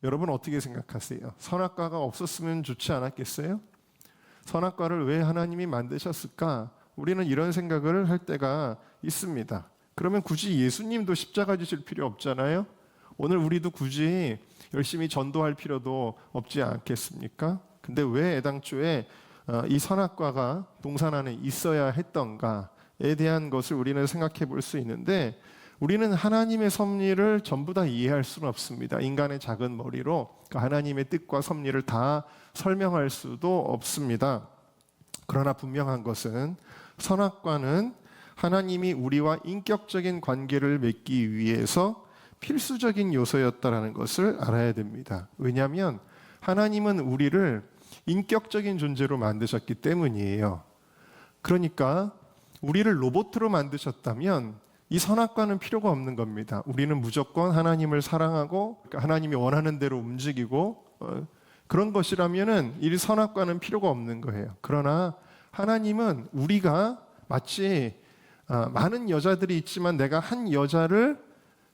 여러분 어떻게 생각하세요? 선악과가 없었으면 좋지 않았겠어요? 선악과를 왜 하나님이 만드셨을까? 우리는 이런 생각을 할 때가 있습니다. 그러면 굳이 예수님도 십자가 지실 필요 없잖아요? 오늘 우리도 굳이 열심히 전도할 필요도 없지 않겠습니까? 근데 왜 애당초에 이 선악과가 동산 안에 있어야 했던가에 대한 것을 우리는 생각해 볼 수 있는데, 우리는 하나님의 섭리를 전부 다 이해할 수는 없습니다. 인간의 작은 머리로 하나님의 뜻과 섭리를 다 설명할 수도 없습니다. 그러나 분명한 것은 선악과는 하나님이 우리와 인격적인 관계를 맺기 위해서 필수적인 요소였다라는 것을 알아야 됩니다. 왜냐하면 하나님은 우리를 인격적인 존재로 만드셨기 때문이에요. 그러니까 우리를 로봇으로 만드셨다면 이 선악과는 필요가 없는 겁니다. 우리는 무조건 하나님을 사랑하고 하나님이 원하는 대로 움직이고 그런 것이라면은 이 선악과는 필요가 없는 거예요. 그러나 하나님은 우리가 마치 많은 여자들이 있지만 내가 한 여자를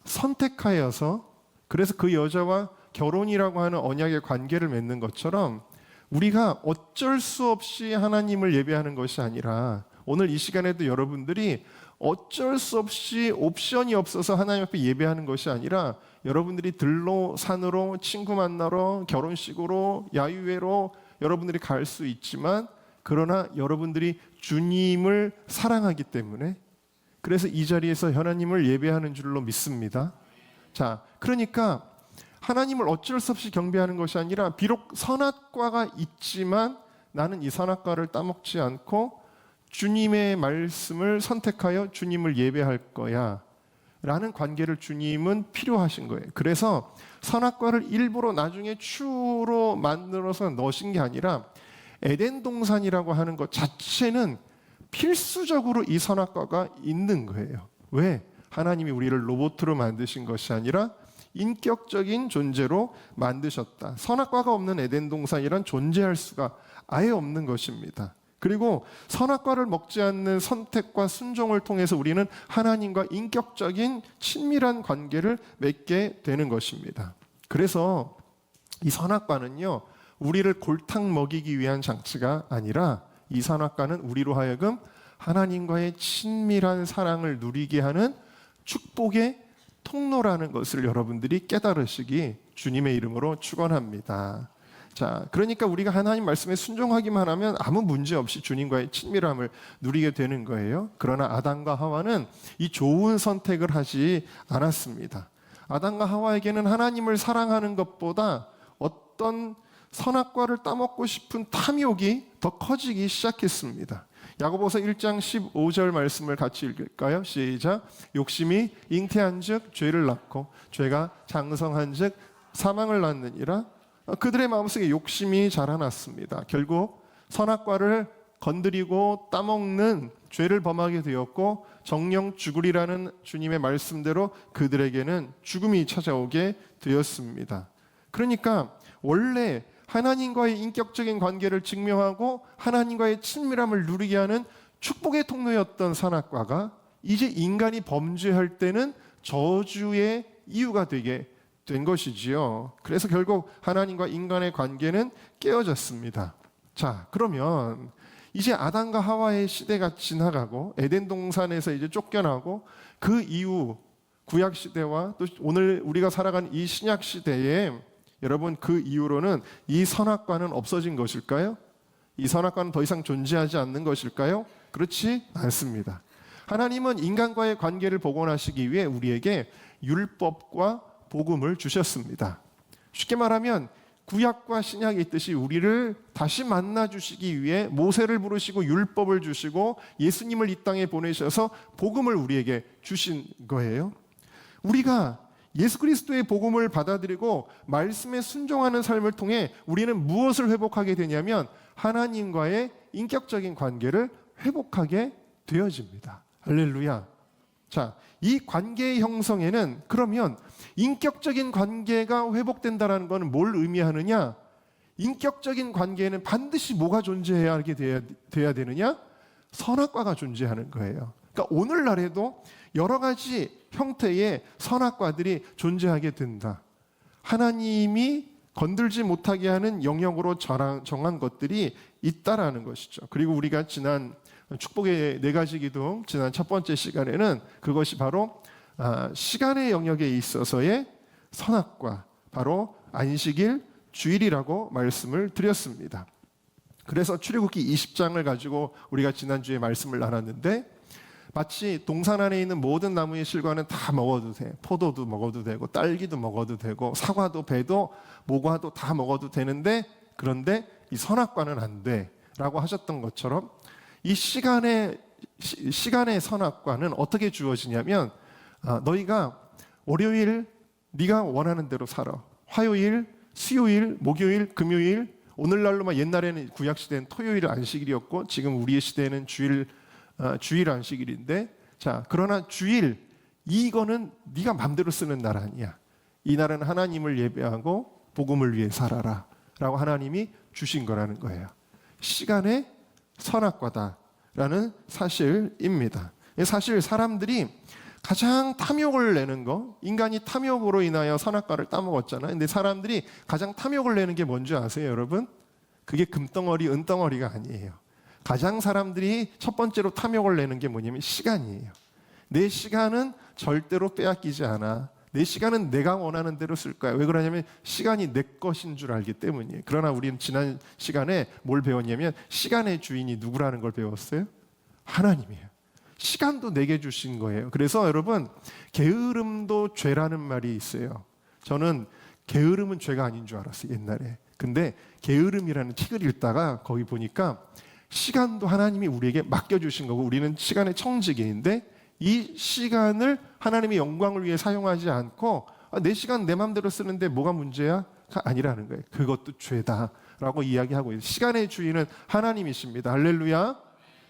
선택하여서 그래서 그 여자와 결혼이라고 하는 언약의 관계를 맺는 것처럼 우리가 어쩔 수 없이 하나님을 예배하는 것이 아니라, 오늘 이 시간에도 여러분들이 어쩔 수 없이 옵션이 없어서 하나님 앞에 예배하는 것이 아니라, 여러분들이 들로 산으로 친구 만나러 결혼식으로 야유회로 여러분들이 갈 수 있지만, 그러나 여러분들이 주님을 사랑하기 때문에 그래서 이 자리에서 하나님을 예배하는 줄로 믿습니다. 자, 그러니까 하나님을 어쩔 수 없이 경배하는 것이 아니라, 비록 선악과가 있지만 나는 이 선악과를 따먹지 않고 주님의 말씀을 선택하여 주님을 예배할 거야 라는 관계를 주님은 필요하신 거예요. 그래서 선악과를 일부러 나중에 추후로 만들어서 넣으신 게 아니라, 에덴 동산이라고 하는 것 자체는 필수적으로 이 선악과가 있는 거예요. 왜? 하나님이 우리를 로봇으로 만드신 것이 아니라 인격적인 존재로 만드셨다. 선악과가 없는 에덴 동산이란 존재할 수가 아예 없는 것입니다. 그리고 선악과를 먹지 않는 선택과 순종을 통해서 우리는 하나님과 인격적인 친밀한 관계를 맺게 되는 것입니다. 그래서 이 선악과는요, 우리를 골탕 먹이기 위한 장치가 아니라, 이 선악과는 우리로 하여금 하나님과의 친밀한 사랑을 누리게 하는 축복의 통로라는 것을 여러분들이 깨달으시기 주님의 이름으로 축원합니다. 자, 그러니까 우리가 하나님 말씀에 순종하기만 하면 아무 문제 없이 주님과의 친밀함을 누리게 되는 거예요. 그러나 아담과 하와는 이 좋은 선택을 하지 않았습니다. 아담과 하와에게는 하나님을 사랑하는 것보다 어떤 선악과를 따먹고 싶은 탐욕이 더 커지기 시작했습니다. 야고보서 1장 15절 말씀을 같이 읽을까요? 시작. 욕심이 잉태한즉 죄를 낳고 죄가 장성한즉 사망을 낳느니라. 그들의 마음속에 욕심이 자라났습니다. 결국 선악과를 건드리고 따먹는 죄를 범하게 되었고, 정령 죽으리라는 주님의 말씀대로 그들에게는 죽음이 찾아오게 되었습니다. 그러니까 원래 하나님과의 인격적인 관계를 증명하고 하나님과의 친밀함을 누리게 하는 축복의 통로였던 선악과가 이제 인간이 범죄할 때는 저주의 이유가 되게 된 것이지요. 그래서 결국 하나님과 인간의 관계는 깨어졌습니다. 자, 그러면 이제 아담과 하와의 시대가 지나가고 에덴 동산에서 이제 쫓겨나고, 그 이후 구약 시대와 또 오늘 우리가 살아가는 이 신약 시대에 여러분, 그 이후로는 이 선악과는 없어진 것일까요? 이 선악과는 더 이상 존재하지 않는 것일까요? 그렇지 않습니다. 하나님은 인간과의 관계를 복원하시기 위해 우리에게 율법과 복음을 주셨습니다. 쉽게 말하면 구약과 신약에 있듯이 우리를 다시 만나 주시기 위해 모세를 부르시고 율법을 주시고 예수님을 이 땅에 보내셔서 복음을 우리에게 주신 거예요. 우리가 예수 그리스도의 복음을 받아들이고 말씀에 순종하는 삶을 통해 우리는 무엇을 회복하게 되냐면, 하나님과의 인격적인 관계를 회복하게 되어집니다. 할렐루야. 자, 이 관계의 형성에는 그러면 인격적인 관계가 회복된다는 것은 뭘 의미하느냐? 인격적인 관계에는 반드시 뭐가 존재해야 하게 돼야 되느냐? 선악과가 존재하는 거예요. 그러니까 오늘날에도 여러 가지 형태의 선악과들이 존재하게 된다. 하나님이 건들지 못하게 하는 영역으로 정한 것들이 있다라는 것이죠. 그리고 우리가 지난 축복의 4가지 기둥 지난 첫 번째 시간에는 그것이 바로 시간의 영역에 있어서의 선악과 바로 안식일, 주일이라고 말씀을 드렸습니다. 그래서 출애굽기 20장을 가지고 우리가 지난주에 말씀을 나눴는데 마치 동산 안에 있는 모든 나무의 실과는 다 먹어도 돼. 포도도 먹어도 되고 딸기도 먹어도 되고 사과도 배도 모과도 다 먹어도 되는데 그런데 이 선악과는 안 돼 라고 하셨던 것처럼 이 시간의 선악과는 어떻게 주어지냐면 너희가 월요일 네가 원하는 대로 살아. 화요일, 수요일, 목요일, 금요일 오늘날로만 옛날에는 구약시대는 토요일 안식일이었고 지금 우리의 시대에는 주일 안식일인데 자 그러나 주일 이거는 네가 맘대로 쓰는 날 아니야. 이 날은 하나님을 예배하고 복음을 위해 살아라 라고 하나님이 주신 거라는 거예요. 시간의 선악과다라는 사실입니다. 사실 사람들이 가장 탐욕을 내는 거, 인간이 탐욕으로 인하여 선악과를 따먹었잖아요. 근데 사람들이 가장 탐욕을 내는 게 뭔지 아세요, 여러분? 그게 금덩어리, 은덩어리가 아니에요. 가장 사람들이 첫 번째로 탐욕을 내는 게 뭐냐면 시간이에요. 내 시간은 절대로 빼앗기지 않아. 내 시간은 내가 원하는 대로 쓸 거야. 왜 그러냐면 시간이 내 것인 줄 알기 때문이에요. 그러나 우리는 지난 시간에 뭘 배웠냐면 시간의 주인이 누구라는 걸 배웠어요? 하나님이에요. 시간도 내게 주신 거예요. 그래서 여러분 게으름도 죄라는 말이 있어요. 저는 게으름은 죄가 아닌 줄 알았어요, 옛날에. 근데 게으름이라는 책을 읽다가 거기 보니까 시간도 하나님이 우리에게 맡겨주신 거고 우리는 시간의 청지기인데 이 시간을 하나님의 영광을 위해 사용하지 않고 내 시간 내 마음대로 쓰는데 뭐가 문제야? 아니라는 거예요. 그것도 죄다라고 이야기하고 있어요. 시간의 주인은 하나님이십니다. 할렐루야.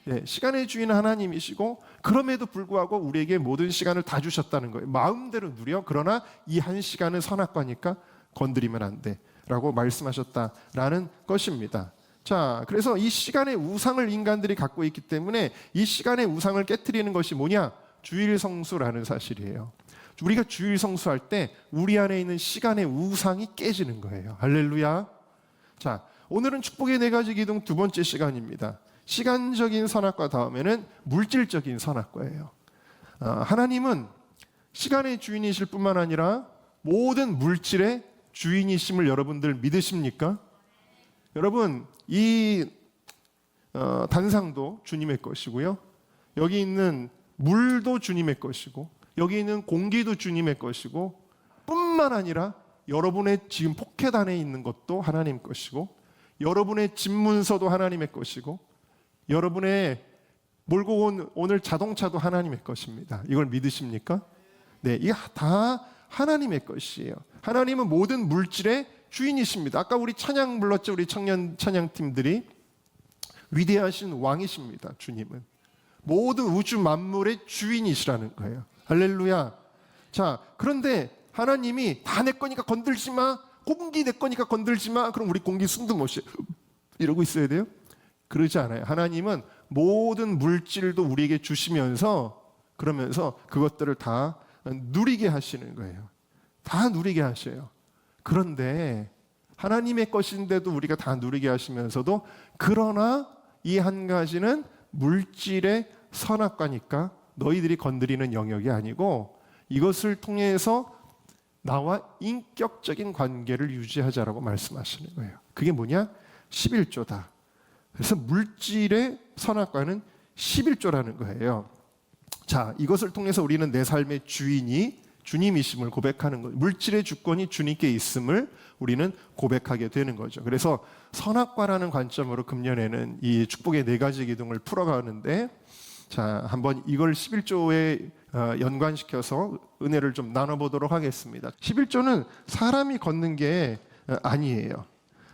예, 시간의 주인은 하나님이시고 그럼에도 불구하고 우리에게 모든 시간을 다 주셨다는 거예요. 마음대로 누려. 그러나 이 한 시간은 선악과니까 건드리면 안 돼 라고 말씀하셨다라는 것입니다. 자, 그래서 이 시간의 우상을 인간들이 갖고 있기 때문에 이 시간의 우상을 깨트리는 것이 뭐냐? 주일 성수라는 사실이에요. 우리가 주일 성수할 때 우리 안에 있는 시간의 우상이 깨지는 거예요. 할렐루야. 자, 오늘은 축복의 4가지 기둥 2번째 시간입니다. 시간적인 선악과 다음에는 물질적인 선악과예요. 하나님은 시간의 주인이실 뿐만 아니라 모든 물질의 주인이심을 여러분들 믿으십니까? 여러분 이 단상도 주님의 것이고요. 여기 있는 물도 주님의 것이고 여기 있는 공기도 주님의 것이고 뿐만 아니라 여러분의 지금 포켓 안에 있는 것도 하나님 것이고 여러분의 집문서도 하나님의 것이고 여러분의 몰고 온 오늘 자동차도 하나님의 것입니다. 이걸 믿으십니까? 네, 이게 다 하나님의 것이에요. 하나님은 모든 물질의 주인이십니다. 아까 우리 찬양 불렀죠. 우리 청년 찬양팀들이 위대하신 왕이십니다. 주님은 모든 우주 만물의 주인이시라는 거예요. 할렐루야. 자, 그런데 하나님이 다 내 거니까 건들지 마. 공기 내 거니까 건들지 마. 그럼 우리 공기 숨도 못 쉬어. 이러고 있어야 돼요? 그러지 않아요. 하나님은 모든 물질도 우리에게 주시면서 그러면서 그것들을 다 누리게 하시는 거예요. 다 누리게 하셔요. 그런데 하나님의 것인데도 우리가 다 누리게 하시면서도 그러나 이 한 가지는 물질의 선악과니까 너희들이 건드리는 영역이 아니고 이것을 통해서 나와 인격적인 관계를 유지하자라고 말씀하시는 거예요. 그게 뭐냐? 11조다. 그래서 물질의 선악과는 11조라는 거예요. 자, 이것을 통해서 우리는 내 삶의 주인이 주님이심을 고백하는 거예요. 물질의 주권이 주님께 있음을 우리는 고백하게 되는 거죠. 그래서 선악과라는 관점으로 금년에는 이 축복의 4가지 기둥을 풀어가는데 자, 한번 이걸 11조에 연관시켜서 은혜를 좀 나눠보도록 하겠습니다. 11조는 사람이 걷는 게 아니에요.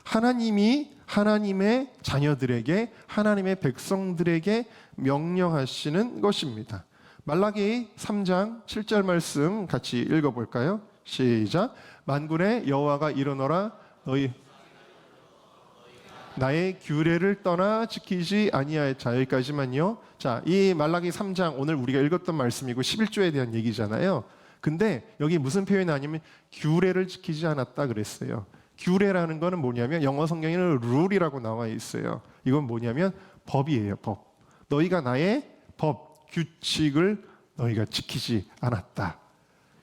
하나님이 하나님의 자녀들에게 하나님의 백성들에게 명령하시는 것입니다. 말라기 3장 7절 말씀 같이 읽어볼까요? 시작. 만군의 여호와가 이르노라 너희 나의 규례를 떠나 지키지 아니할 자 여기까지만요. 자, 이 말라기 3장 오늘 우리가 읽었던 말씀이고 11조에 대한 얘기잖아요. 근데 여기 무슨 표현이 나냐면 규례를 지키지 않았다 그랬어요. 규례라는 거는 뭐냐면 영어 성경에는 룰이라고 나와 있어요. 이건 뭐냐면 법이에요. 법. 너희가 나의 법, 규칙을 너희가 지키지 않았다.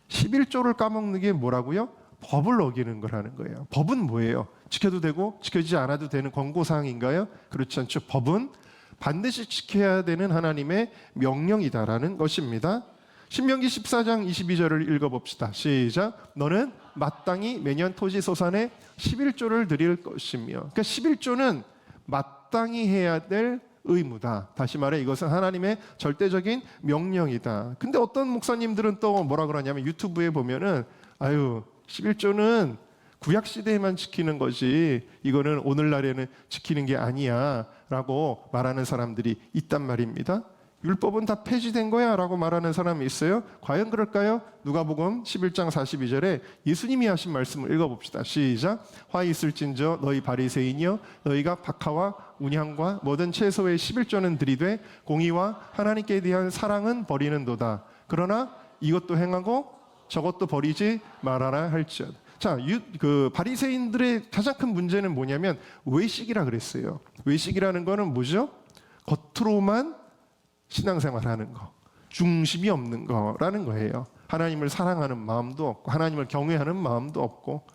11조를 까먹는 게 뭐라고요? 법을 어기는 거라는 거예요. 법은 뭐예요? 지켜도 되고 지켜지지 않아도 되는 권고사항인가요? 그렇지 않죠. 법은 반드시 지켜야 되는 하나님의 명령이다라는 것입니다. 신명기 14장 22절을 읽어봅시다. 시작. 너는 마땅히 매년 토지 소산에 11조를 드릴 것이며, 그러니까 11조는 마땅히 해야 될 의무다. 다시 말해 이것은 하나님의 절대적인 명령이다. 근데 어떤 목사님들은 또 뭐라 그러냐면 유튜브에 보면은 11조는 구약 시대에만 지키는 거지 이거는 오늘날에는 지키는 게 아니야 라고 말하는 사람들이 있단 말입니다. 율법은 다 폐지된 거야 라고 말하는 사람이 있어요. 과연 그럴까요? 누가복음 11장 42절에 예수님이 하신 말씀을 읽어봅시다. 시작. 화 있을진저 너희 바리새인이여 너희가 박하와 운향과 모든 채소의 11조는 들이되 공의와 하나님께 대한 사랑은 버리는도다. 그러나 이것도 행하고 저것도 버리지 말아라 할지어다. 자, 그 바리새인들의 가장 큰 문제는 뭐냐면 외식이라 그랬어요. 외식이라는 거는 뭐죠? 겉으로만 신앙생활하는 거, 중심이 없는 거라는 거예요. 하나님을 사랑하는 마음도 없고 하나님을 경외하는 마음도 없고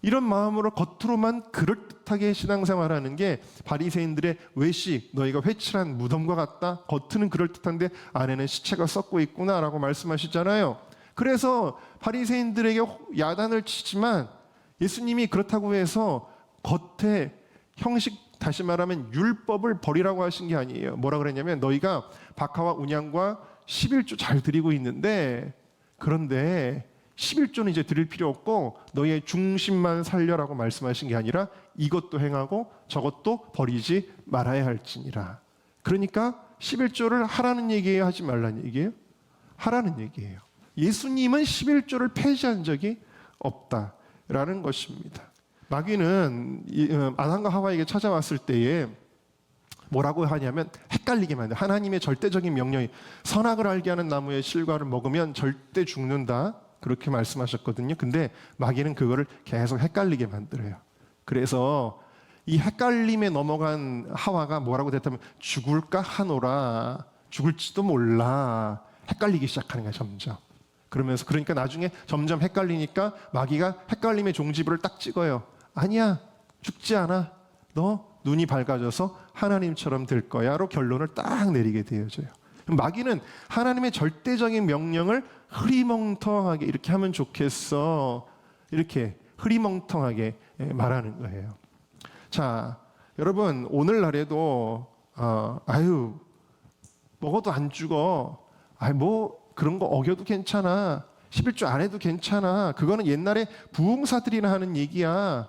이런 마음으로 겉으로만 그럴듯하게 신앙생활하는 게 바리새인들의 외식, 너희가 회칠한 무덤과 같다. 겉은 그럴듯한데 안에는 시체가 썩고 있구나라고 말씀하시잖아요. 그래서 바리새인들에게 야단을 치지만 예수님이 그렇다고 해서 겉에 형식, 다시 말하면 율법을 버리라고 하신 게 아니에요. 뭐라 그랬냐면 너희가 박하와 운향과 11조 잘 드리고 있는데 그런데 11조는 이제 드릴 필요 없고 너희의 중심만 살려라고 말씀하신 게 아니라 이것도 행하고 저것도 버리지 말아야 할지니라. 그러니까 11조를 하라는 얘기예요, 하지 말라는 얘기예요? 하라는 얘기예요. 예수님은 11조를 폐지한 적이 없다라는 것입니다. 마귀는 아담과 하와에게 찾아왔을 때에 뭐라고 하냐면 헷갈리게 만들어요. 하나님의 절대적인 명령이 선악을 알게 하는 나무의 실과를 먹으면 절대 죽는다 그렇게 말씀하셨거든요. 근데 마귀는 그거를 계속 헷갈리게 만들어요. 그래서 이 헷갈림에 넘어간 하와가 뭐라고 됐다면 죽을까 하노라, 죽을지도 몰라, 헷갈리기 시작하는 거예요. 점점. 그러면서 그러니까 나중에 점점 헷갈리니까 마귀가 헷갈림의 종지부를 딱 찍어요. 아니야, 죽지 않아. 너 눈이 밝아져서 하나님처럼 될 거야로 결론을 딱 내리게 되어져요. 마귀는 하나님의 절대적인 명령을 흐리멍텅하게 이렇게 하면 좋겠어, 이렇게 흐리멍텅하게 말하는 거예요. 자, 여러분 오늘날에도 먹어도 안 죽어. 뭐 그런 거 어겨도 괜찮아. 11조 안 해도 괜찮아. 그거는 옛날에 부흥사들이나 하는 얘기야.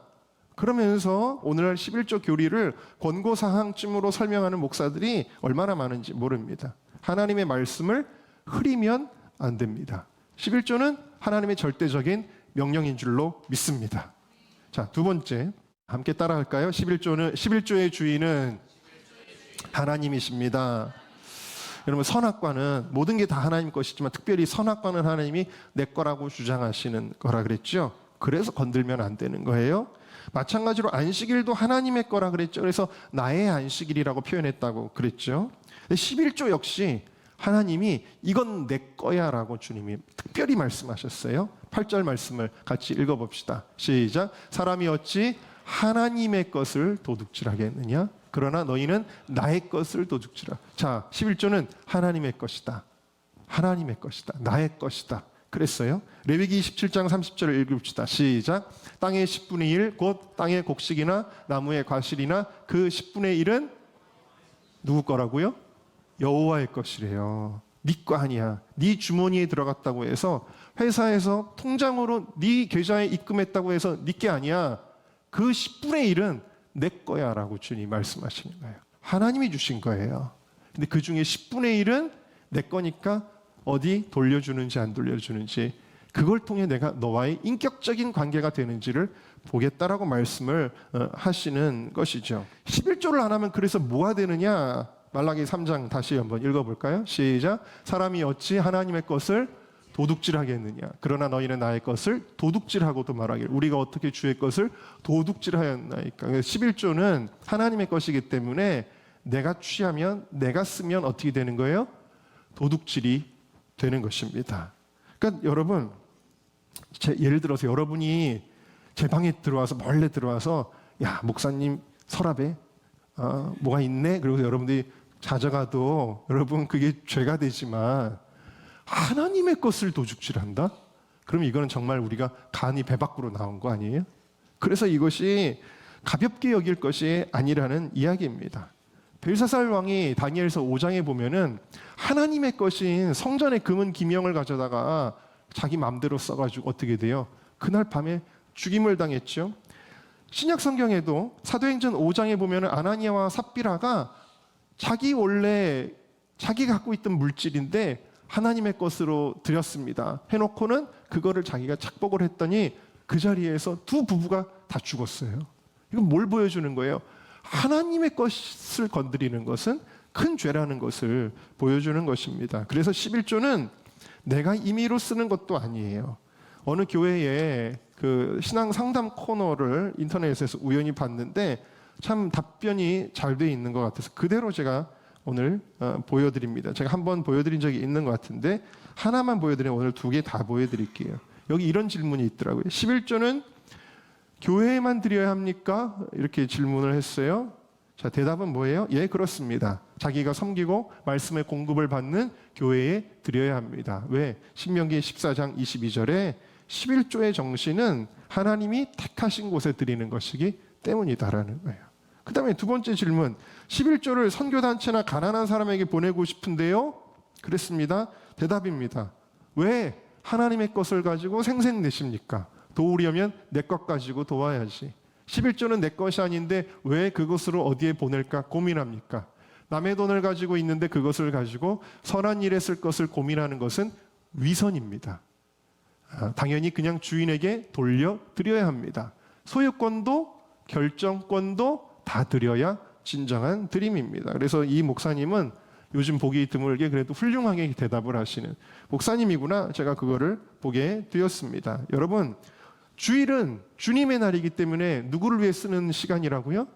그러면서 오늘날 11조 교리를 권고사항쯤으로 설명하는 목사들이 얼마나 많은지 모릅니다. 하나님의 말씀을 흐리면 안 됩니다. 11조는 하나님의 절대적인 명령인 줄로 믿습니다. 자, 두 번째 함께 따라할까요? 11조의 주인은 하나님이십니다. 여러분 선악과는 모든 게 다 하나님 것이지만 특별히 선악과는 하나님이 내 거라고 주장하시는 거라 그랬죠. 그래서 건들면 안 되는 거예요. 마찬가지로 안식일도 하나님의 거라 그랬죠. 그래서 나의 안식일이라고 표현했다고 그랬죠. 11조 역시 하나님이 이건 내 거야 라고 주님이 특별히 말씀하셨어요. 8절 말씀을 같이 읽어봅시다. 시작. 사람이 어찌 하나님의 것을 도둑질하겠느냐? 그러나 너희는 나의 것을 도둑질하. 자, 11조는 하나님의 것이다. 하나님의 것이다. 나의 것이다. 그랬어요. 레위기 27장 30절을 읽읍시다. 시작. 땅의 10분의 1, 곧 땅의 곡식이나 나무의 과실이나 그 10분의 1은 누구 거라고요? 여호와의 것이래요. 네 거 아니야. 네 주머니에 들어갔다고 해서 회사에서 통장으로 네 계좌에 입금했다고 해서 네 게 아니야. 그 10분의 1은 내 거야 라고 주님이 말씀하시는 거예요. 하나님이 주신 거예요. 근데 그 중에 10분의 1은 내 거니까 어디 돌려주는지 안 돌려주는지 그걸 통해 내가 너와의 인격적인 관계가 되는지를 보겠다라고 말씀을 하시는 것이죠. 11조를 안 하면 그래서 뭐가 되느냐? 말라기 3장 다시 한번 읽어볼까요? 시작. 사람이 어찌 하나님의 것을 도둑질하겠느냐. 그러나 너희는 나의 것을 도둑질하고도 말하기를 우리가 어떻게 주의 것을 도둑질하였나이까. 11조는 하나님의 것이기 때문에 내가 취하면 내가 쓰면 어떻게 되는 거예요? 도둑질이 되는 것입니다. 그러니까 여러분 예를 들어서 여러분이 제 방에 들어와서 몰래 들어와서 야 목사님 서랍에 뭐가 있네. 그리고 여러분들이 찾아가도 여러분 그게 죄가 되지만 하나님의 것을 도둑질한다? 그럼 이거는 정말 우리가 간이 배 밖으로 나온 거 아니에요? 그래서 이것이 가볍게 여길 것이 아니라는 이야기입니다. 벨사살 왕이 다니엘서 5장에 보면은 하나님의 것인 성전의 금은 기명을 가져다가 자기 마음대로 써가지고 어떻게 돼요? 그날 밤에 죽임을 당했죠. 신약 성경에도 사도행전 5장에 보면은 아나니아와 삽비라가 원래 자기 갖고 있던 물질인데 하나님의 것으로 드렸습니다. 해놓고는 그거를 자기가 착복을 했더니 그 자리에서 두 부부가 다 죽었어요. 이건 뭘 보여주는 거예요? 하나님의 것을 건드리는 것은 큰 죄라는 것을 보여주는 것입니다. 그래서 11조는 내가 임의로 쓰는 것도 아니에요. 어느 교회에 그 신앙 상담 코너를 인터넷에서 우연히 봤는데 참 답변이 잘 돼 있는 것 같아서 그대로 제가 오늘 보여드립니다. 제가 한번 보여드린 적이 있는 것 같은데 하나만 보여드리면 오늘 두 개 다 보여드릴게요. 여기 이런 질문이 있더라고요. 11조는 교회에만 드려야 합니까? 이렇게 질문을 했어요. 자, 대답은 뭐예요? 예, 그렇습니다. 자기가 섬기고 말씀의 공급을 받는 교회에 드려야 합니다. 왜? 신명기 14장 22절에 11조의 정신은 하나님이 택하신 곳에 드리는 것이기 때문이다라는 거예요. 그 다음에 두 번째 질문. 11조를 선교단체나 가난한 사람에게 보내고 싶은데요? 그랬습니다. 대답입니다. 왜 하나님의 것을 가지고 생색내십니까? 도우려면 내 것 가지고 도와야지. 11조는 내 것이 아닌데 왜 그것으로 어디에 보낼까 고민합니까? 남의 돈을 가지고 있는데 그것을 가지고 선한 일에 쓸 것을 고민하는 것은 위선입니다. 당연히 그냥 주인에게 돌려드려야 합니다. 소유권도 결정권도 다 드려야 진정한 드림입니다. 그래서 이 목사님은 요즘 보기 드물게 그래도 훌륭하게 대답을 하시는 목사님이구나. 제가 그거를 보게 되었습니다. 여러분, 주일은 주님의 날이기 때문에 누구를 위해 쓰는 시간이라고요?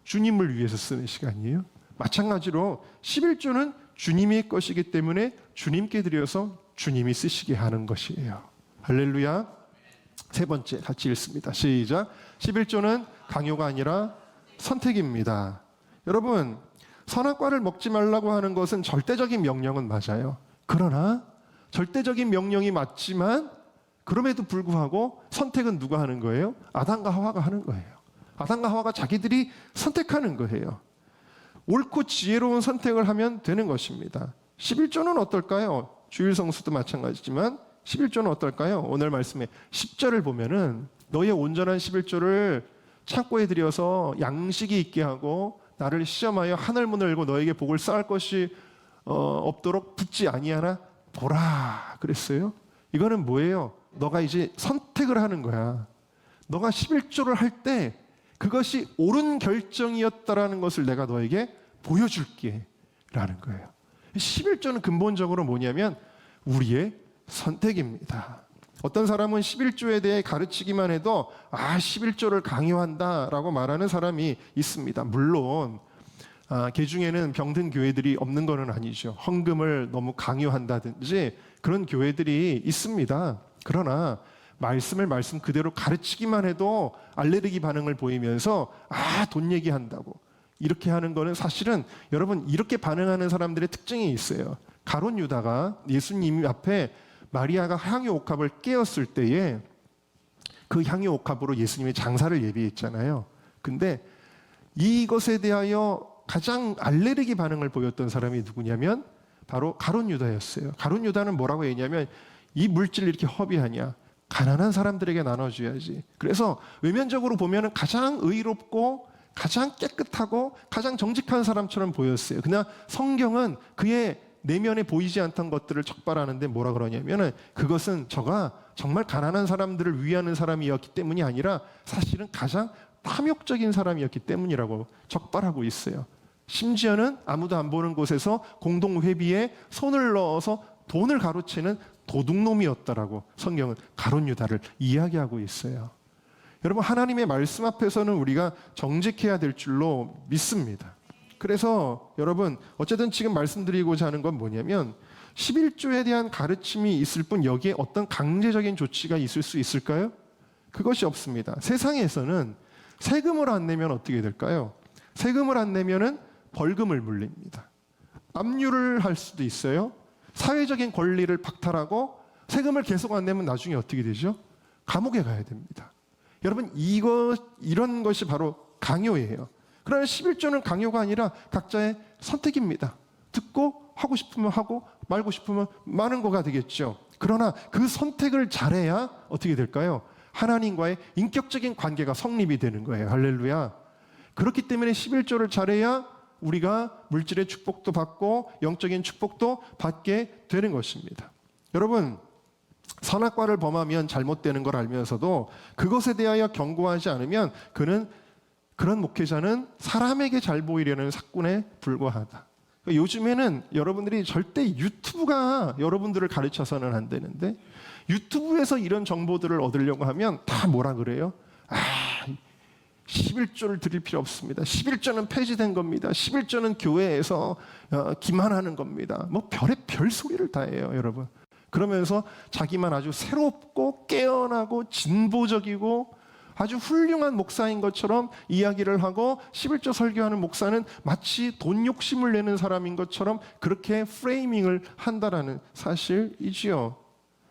주님을 위해서 쓰는 시간이에요. 마찬가지로 11조는 주님의 것이기 때문에 주님께 드려서 주님이 쓰시게 하는 것이에요. 할렐루야. 세 번째 같이 읽습니다. 시작. 11조는 강요가 아니라 선택입니다. 여러분, 선악과를 먹지 말라고 하는 것은 절대적인 명령은 맞아요. 그러나 절대적인 명령이 맞지만 그럼에도 불구하고 선택은 누가 하는 거예요? 아담과 하와가 하는 거예요. 아담과 하와가 자기들이 선택하는 거예요. 옳고 지혜로운 선택을 하면 되는 것입니다. 11조는 어떨까요? 주일 성수도 마찬가지지만 11조는 어떨까요? 오늘 말씀에 10절을 보면은 너의 온전한 11조를 창고에 들여서 양식이 있게 하고 나를 시험하여 하늘문을 열고 너에게 복을 쌓을 것이 없도록 붙지 아니하나 보라 그랬어요. 이거는 뭐예요? 너가 이제 선택을 하는 거야. 너가 11조를 할 때 그것이 옳은 결정이었다라는 것을 내가 너에게 보여줄게 라는 거예요. 11조는 근본적으로 뭐냐면 우리의 선택입니다. 어떤 사람은 11조에 대해 가르치기만 해도 11조를 강요한다라고 말하는 사람이 있습니다. 물론 개 중에는 병든 교회들이 없는 것은 아니죠. 헌금을 너무 강요한다든지 그런 교회들이 있습니다. 그러나 말씀을 말씀 그대로 가르치기만 해도 알레르기 반응을 보이면서 돈 얘기한다고 이렇게 하는 거는 사실은 여러분 이렇게 반응하는 사람들의 특징이 있어요. 가룟 유다가 예수님 앞에 마리아가 향유 옥합을 깨었을 때에 그 향유 옥합으로 예수님의 장사를 예비했잖아요. 근데 이것에 대하여 가장 알레르기 반응을 보였던 사람이 누구냐면 바로 가룟 유다였어요. 가룟 유다는 뭐라고 했냐면 이 물질을 이렇게 허비하냐? 가난한 사람들에게 나눠줘야지. 그래서 외면적으로 보면 가장 의롭고 가장 깨끗하고 가장 정직한 사람처럼 보였어요. 그러나 성경은 그의 내면에 보이지 않던 것들을 적발하는데 뭐라 그러냐면은 그것은 저가 정말 가난한 사람들을 위하는 사람이었기 때문이 아니라 사실은 가장 탐욕적인 사람이었기 때문이라고 적발하고 있어요. 심지어는 아무도 안 보는 곳에서 공동회비에 손을 넣어서 돈을 가로채는 도둑놈이었다라고 성경은 가룟 유다를 이야기하고 있어요. 여러분, 하나님의 말씀 앞에서는 우리가 정직해야 될 줄로 믿습니다. 그래서 여러분, 어쨌든 지금 말씀드리고자 하는 건 뭐냐면 11조에 대한 가르침이 있을 뿐 여기에 어떤 강제적인 조치가 있을 수 있을까요? 그것이 없습니다. 세상에서는 세금을 안 내면 어떻게 될까요? 세금을 안 내면은 벌금을 물립니다. 압류를 할 수도 있어요. 사회적인 권리를 박탈하고 세금을 계속 안 내면 나중에 어떻게 되죠? 감옥에 가야 됩니다. 여러분, 이런 것이 바로 강요예요. 그러나 11조는 강요가 아니라 각자의 선택입니다. 듣고 하고 싶으면 하고 말고 싶으면 마는 거가 되겠죠. 그러나 그 선택을 잘해야 어떻게 될까요? 하나님과의 인격적인 관계가 성립이 되는 거예요. 할렐루야. 그렇기 때문에 11조를 잘해야 우리가 물질의 축복도 받고 영적인 축복도 받게 되는 것입니다. 여러분, 선악과를 범하면 잘못되는 걸 알면서도 그것에 대하여 경고하지 않으면 그런 목회자는 사람에게 잘 보이려는 사꾼에 불과하다. 요즘에는 여러분들이 절대 유튜브가 여러분들을 가르쳐서는 안 되는데, 유튜브에서 이런 정보들을 얻으려고 하면 다 뭐라 그래요? 11조를 드릴 필요 없습니다. 11조는 폐지된 겁니다. 11조는 교회에서 기만하는 겁니다. 뭐 별 소리를 다 해요, 여러분. 그러면서 자기만 아주 새롭고 깨어나고 진보적이고 아주 훌륭한 목사인 것처럼 이야기를 하고 11조 설교하는 목사는 마치 돈 욕심을 내는 사람인 것처럼 그렇게 프레이밍을 한다라는 사실이지요.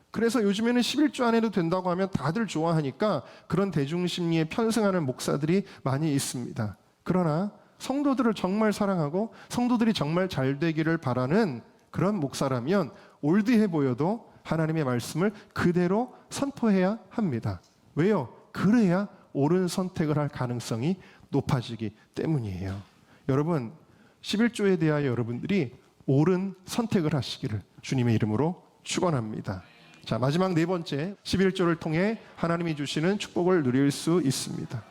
그래서 요즘에는 11조 안 해도 된다고 하면 다들 좋아하니까 그런 대중심리에 편승하는 목사들이 많이 있습니다. 그러나 성도들을 정말 사랑하고 성도들이 정말 잘 되기를 바라는 그런 목사라면 올드해 보여도 하나님의 말씀을 그대로 선포해야 합니다. 왜요? 그래야 옳은 선택을 할 가능성이 높아지기 때문이에요. 여러분, 11조에 대하여 여러분들이 옳은 선택을 하시기를 주님의 이름으로 축원합니다. 자, 마지막 네 번째, 11조를 통해 하나님이 주시는 축복을 누릴 수 있습니다.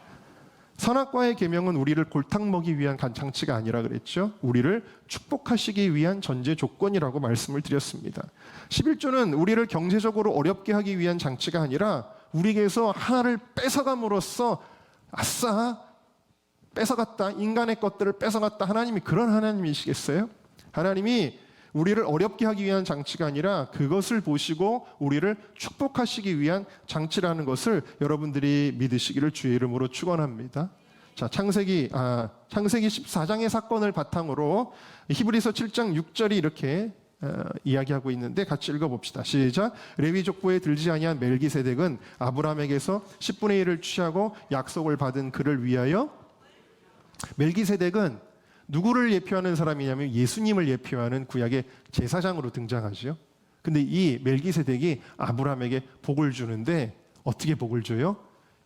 선악과의 계명은 우리를 골탕 먹기 위한 장치가 아니라 그랬죠. 우리를 축복하시기 위한 전제 조건이라고 말씀을 드렸습니다. 11조는 우리를 경제적으로 어렵게 하기 위한 장치가 아니라 우리에게서 하나를 뺏어감으로써 아싸 뺏어갔다, 인간의 것들을 뺏어갔다, 하나님이 그런 하나님이시겠어요? 하나님이 우리를 어렵게 하기 위한 장치가 아니라 그것을 보시고 우리를 축복하시기 위한 장치라는 것을 여러분들이 믿으시기를 주의 이름으로 축원합니다. 자, 창세기 14장의 사건을 바탕으로 히브리서 7장 6절이 이렇게 이야기하고 있는데 같이 읽어봅시다. 시작. 레위 족보에 들지 아니한 멜기세덱은 아브라함에게서 10분의 1을 취하고 약속을 받은 그를 위하여. 멜기세덱은 누구를 예표하는 사람이냐면 예수님을 예표하는 구약의 제사장으로 등장하죠. 근데 이 멜기세덱이 아브라함에게 복을 주는데 어떻게 복을 줘요?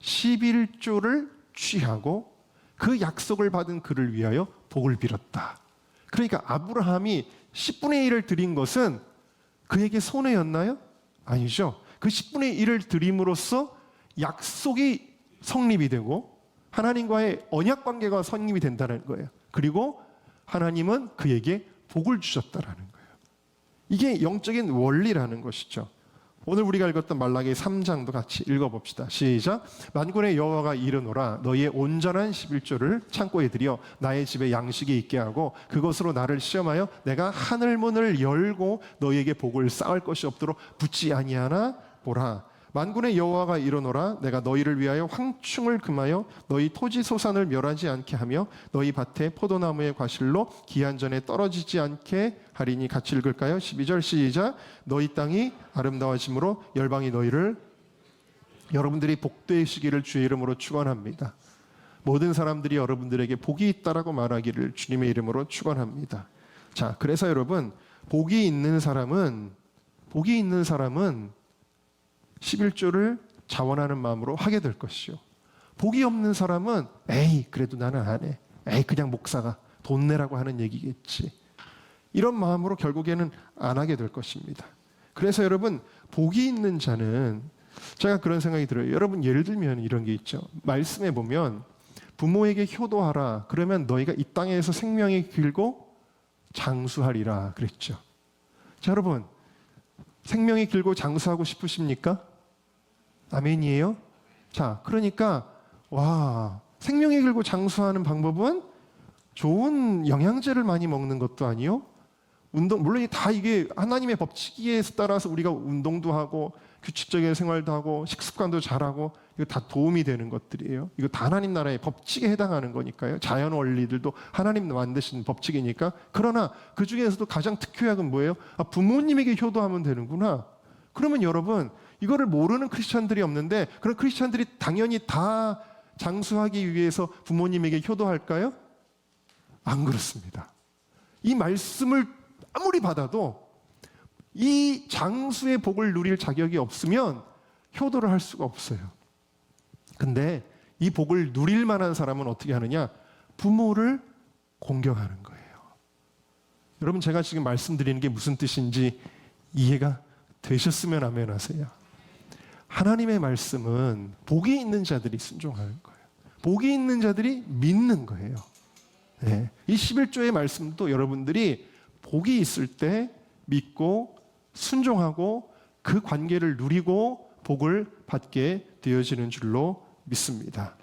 11조를 취하고 그 약속을 받은 그를 위하여 복을 빌었다. 그러니까 아브라함이 10분의 1을 드린 것은 그에게 손해였나요? 아니죠. 그 10분의 1을 드림으로써 약속이 성립이 되고 하나님과의 언약 관계가 성립이 된다는 거예요. 그리고 하나님은 그에게 복을 주셨다라는 거예요. 이게 영적인 원리라는 것이죠. 오늘 우리가 읽었던 말라기 3장도 같이 읽어봅시다. 시작. 만군의 여호와가 이르노라 너희의 온전한 11조를 창고에 들여 나의 집에 양식이 있게 하고 그것으로 나를 시험하여 내가 하늘 문을 열고 너희에게 복을 쌓을 것이 없도록 붙지 아니하나 보라. 만군의 여호와가 이르노라 내가 너희를 위하여 황충을 금하여 너희 토지 소산을 멸하지 않게 하며 너희 밭에 포도나무의 과실로 기한 전에 떨어지지 않게 하리니. 같이 읽을까요? 12절 시작. 너희 땅이 아름다워짐으로 열방이 너희를. 여러분들이 복되시기를 주의 이름으로 축원합니다. 모든 사람들이 여러분들에게 복이 있다라고 말하기를 주님의 이름으로 축원합니다. 자, 그래서 여러분 복이 있는 사람은 11조를 자원하는 마음으로 하게 될 것이요. 복이 없는 사람은 에이 그래도 나는 안 해. 에이 그냥 목사가 돈 내라고 하는 얘기겠지. 이런 마음으로 결국에는 안 하게 될 것입니다. 그래서 여러분 복이 있는 자는 제가 그런 생각이 들어요. 여러분 예를 들면 이런 게 있죠. 말씀에 보면 부모에게 효도하라. 그러면 너희가 이 땅에서 생명이 길고 장수하리라 그랬죠. 자, 여러분 생명이 길고 장수하고 싶으십니까? 아멘이에요? 자, 그러니까 생명이 길고 장수하는 방법은 좋은 영양제를 많이 먹는 것도 아니요. 물론 다 이게 하나님의 법칙에 따라서 우리가 운동도 하고 규칙적인 생활도 하고 식습관도 잘하고 이거 다 도움이 되는 것들이에요. 이거 다 하나님 나라의 법칙에 해당하는 거니까요. 자연 원리들도 하나님 만드신 법칙이니까. 그러나 그 중에서도 가장 특효약은 뭐예요? 부모님에게 효도하면 되는구나. 그러면 여러분, 이거를 모르는 크리스찬들이 없는데, 그런 크리스찬들이 당연히 다 장수하기 위해서 부모님에게 효도할까요? 안 그렇습니다. 이 말씀을 아무리 받아도 이 장수의 복을 누릴 자격이 없으면 효도를 할 수가 없어요. 근데 이 복을 누릴 만한 사람은 어떻게 하느냐? 부모를 공경하는 거예요. 여러분, 제가 지금 말씀드리는 게 무슨 뜻인지 이해가 되셨으면 아멘 하세요. 하나님의 말씀은 복이 있는 자들이 순종하는 거예요. 복이 있는 자들이 믿는 거예요. 네. 이 11조의 말씀도 여러분들이 복이 있을 때 믿고 순종하고 그 관계를 누리고 복을 받게 되어지는 줄로 믿습니다.